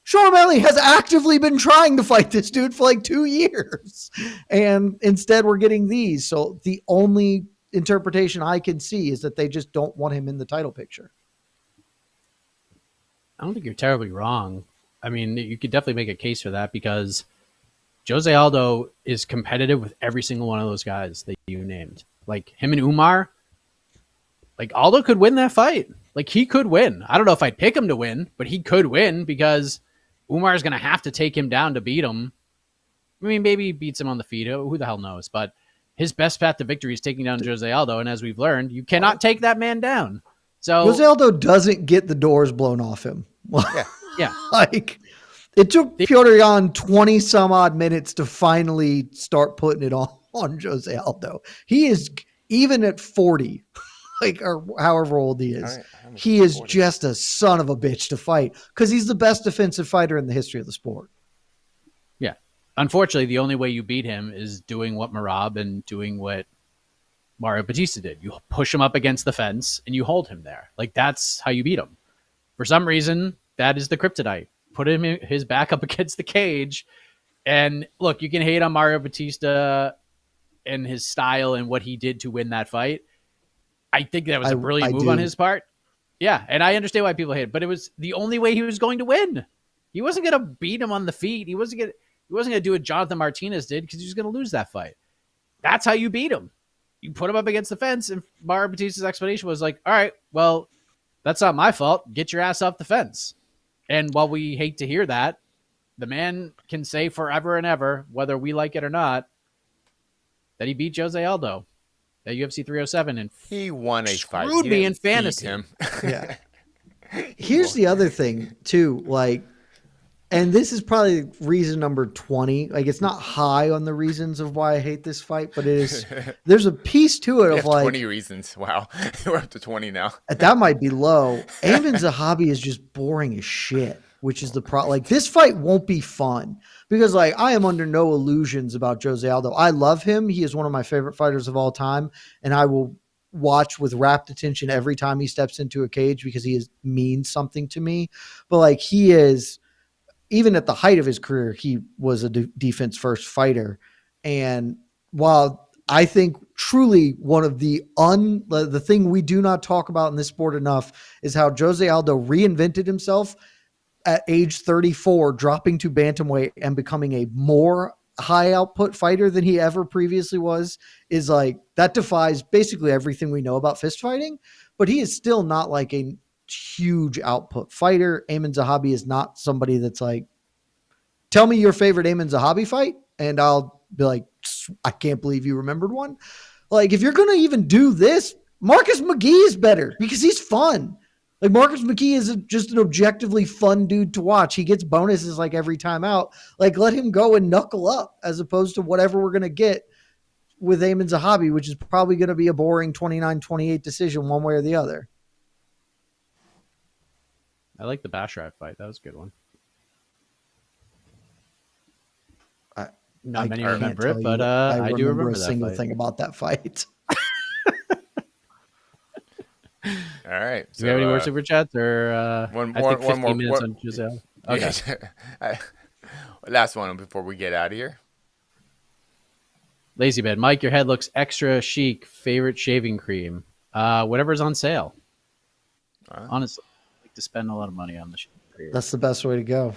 Sean O'Malley has actively been trying to fight this dude for 2 years. And instead we're getting these. So the only interpretation I can see is that they just don't want him in the title picture. I don't think you're terribly wrong. I mean, you could definitely make a case for that, because Jose Aldo is competitive with every single one of those guys that you named. Like him and Umar, Aldo could win that fight. He could win. I don't know if I'd pick him to win, but he could win, because Umar is going to have to take him down to beat him. I mean, maybe he beats him on the feet. Who the hell knows? But his best path to victory is taking down Jose Aldo. And as we've learned, you cannot take that man down. So Jose Aldo doesn't get the doors blown off him. Yeah. It took Petr Yan 20 some odd minutes to finally start putting it on Jose Aldo. He is, even at 40, or however old he is, he is 40. Just a son of a bitch to fight, because he's the best defensive fighter in the history of the sport. Yeah. Unfortunately, the only way you beat him is doing what Merab and doing what Mario Batista did. You push him up against the fence and you hold him there. That's how you beat him. For some reason, that is the kryptonite. Put his back up against the cage. And look, you can hate on Mario Batista and his style and what he did to win that fight. I think that was a brilliant move on his part. Yeah, and I understand why people hate it, but it was the only way he was going to win. He wasn't going to beat him on the feet. He wasn't going to do what Jonathan Martinez did, because he was going to lose that fight. That's how you beat him. You put him up against the fence, and Mario Batista's explanation was all right, well, that's not my fault. Get your ass off the fence. And while we hate to hear that, the man can say forever and ever, whether we like it or not, that he beat Jose Aldo at UFC 307, and he won a fight. Screwed me in fantasy. Yeah. Here's the other thing too, and this is probably reason number 20. It's not high on the reasons of why I hate this fight, but it is. There's a piece to it of 20 reasons. Wow, we're up to 20 now. That might be low. Eamon Zahabi is just boring as shit, which is the problem. This fight won't be fun, because I am under no illusions about Jose Aldo. I love him. He is one of my favorite fighters of all time, and I will watch with rapt attention every time he steps into a cage, because he means something to me. But he is, even at the height of his career, he was a defense first fighter. And while I think truly one of the thing we do not talk about in this sport enough is how Jose Aldo reinvented himself at age 34, dropping to bantamweight and becoming a more high output fighter than he ever previously was, is that defies basically everything we know about fist fighting. But he is still not a huge output fighter. Eamon Zahabi is not somebody that's tell me your favorite Eamon Zahabi fight, and I'll be I can't believe you remembered one. If you're going to even do this, Marcus McGee is better, because he's fun. Marcus McGee is just an objectively fun dude to watch. He gets bonuses every time out. Let him go and knuckle up, as opposed to whatever we're going to get with Eamon Zahabi, which is probably going to be a boring 29-28 decision one way or the other. I like the Basharat fight. That was a good one. Not many remember it, but I do remember a single fight. thing about that fight. All right. Do we have any more super chats or one I think 15 more minutes on Giselle? Okay. Last one before we get out of here. Lazy Bed. Mike, your head looks extra chic. Favorite shaving cream? Whatever's on sale. Honestly, I like to spend a lot of money on the shaving cream. That's the best way to go.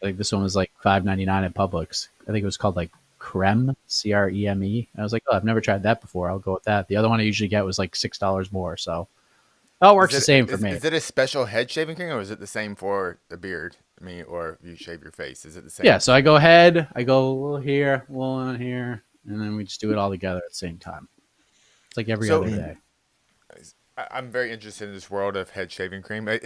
I think this one was like $5.99 at Publix. I think it was called like Creme, Creme. I was like, oh, I've never tried that before. I'll go with that. The other one I usually get was like $6 more. So it works the same for me. Is it a special head shaving cream, or is it the same for the beard? I mean, or if you shave your face, is it the same? Yeah. So I go head, I go a little here, a little on here, and then we just do it all together at the same time. It's like every other day. I'm very interested in this world of head shaving cream. Do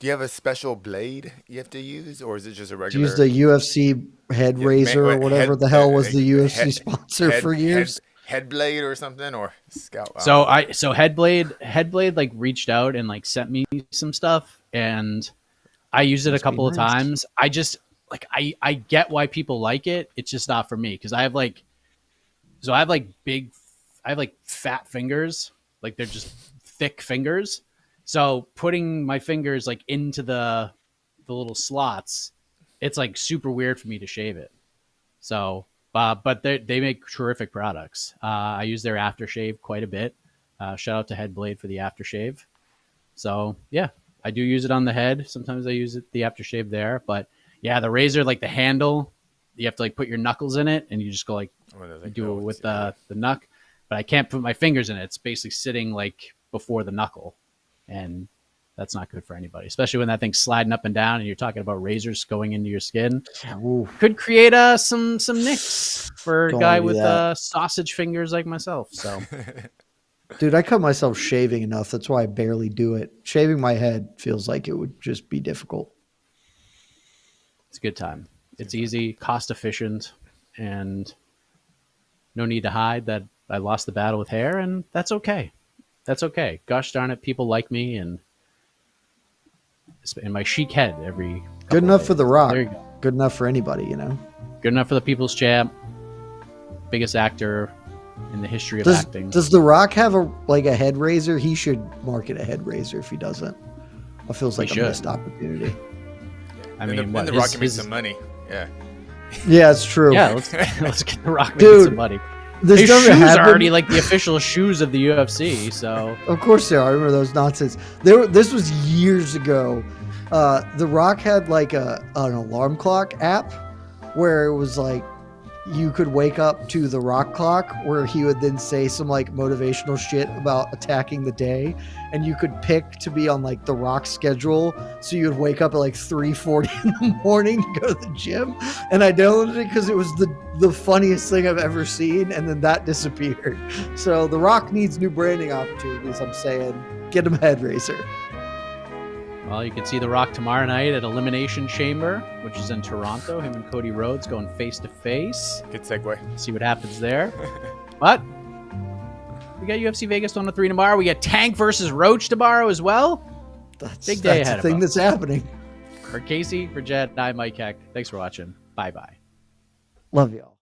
you have a special blade you have to use, or is it just a regular? Use the UFC head razor or whatever the hell was the UFC sponsor for years. Head blade or something, or scalp. So Headblade like reached out and like sent me some stuff, and I used it a couple of times. I just like I get why people like it. It's just not for me because I have like fat fingers. Like they're just thick fingers. So putting my fingers like into the little slots, it's like super weird for me to shave it. So, but they make terrific products. I use their aftershave quite a bit. Shout out to Headblade for the aftershave. So yeah, I do use it on the head. Sometimes I use the aftershave there, but yeah, the razor, like the handle, you have to like put your knuckles in it and you just go like do it with the knuck. But I can't put my fingers in it. It's basically sitting like before the knuckle. And that's not good for anybody, especially when that thing's sliding up and down and you're talking about razors going into your skin. Ooh. Could create some nicks for a guy with sausage fingers like myself. So, dude, I cut myself shaving enough. That's why I barely do it. Shaving my head feels like it would just be difficult. It's a good time. It's easy, cost efficient, and no need to hide that I lost the battle with hair, and that's okay. That's okay. Gosh darn it, people like me, and my chic head every. Good enough for The Rock. There you go. Good enough for anybody, you know. Good enough for the People's Champ. Biggest actor in the history of acting. Does The Rock have a head razor? He should market a head razor if he doesn't. It feels like a missed opportunity. I mean, The Rock can make some money. Yeah. Yeah, it's true. Yeah, let's get The Rock making some money. His shoes are already like the official shoes of the UFC, so of course they are. I remember those nonsense. This was years ago. The Rock had like an alarm clock app where it was like you could wake up to the Rock clock, where he would then say some like motivational shit about attacking the day, and you could pick to be on like the Rock schedule. So you would wake up at like 3:40 in the morning to go to the gym. And I downloaded it because it was the funniest thing I've ever seen, and then that disappeared. So the Rock needs new branding opportunities. I'm saying, get him a head razor. Well, you can see The Rock tomorrow night at Elimination Chamber, which is in Toronto. Him and Cody Rhodes going face to face. Good segue. See what happens there. But we got UFC Vegas 103 tomorrow. We got Tank versus Roach tomorrow as well. Big day ahead of us. That's the thing that's happening. For Casey, for Jet, I'm Mike Heck. Thanks for watching. Bye-bye. Love y'all.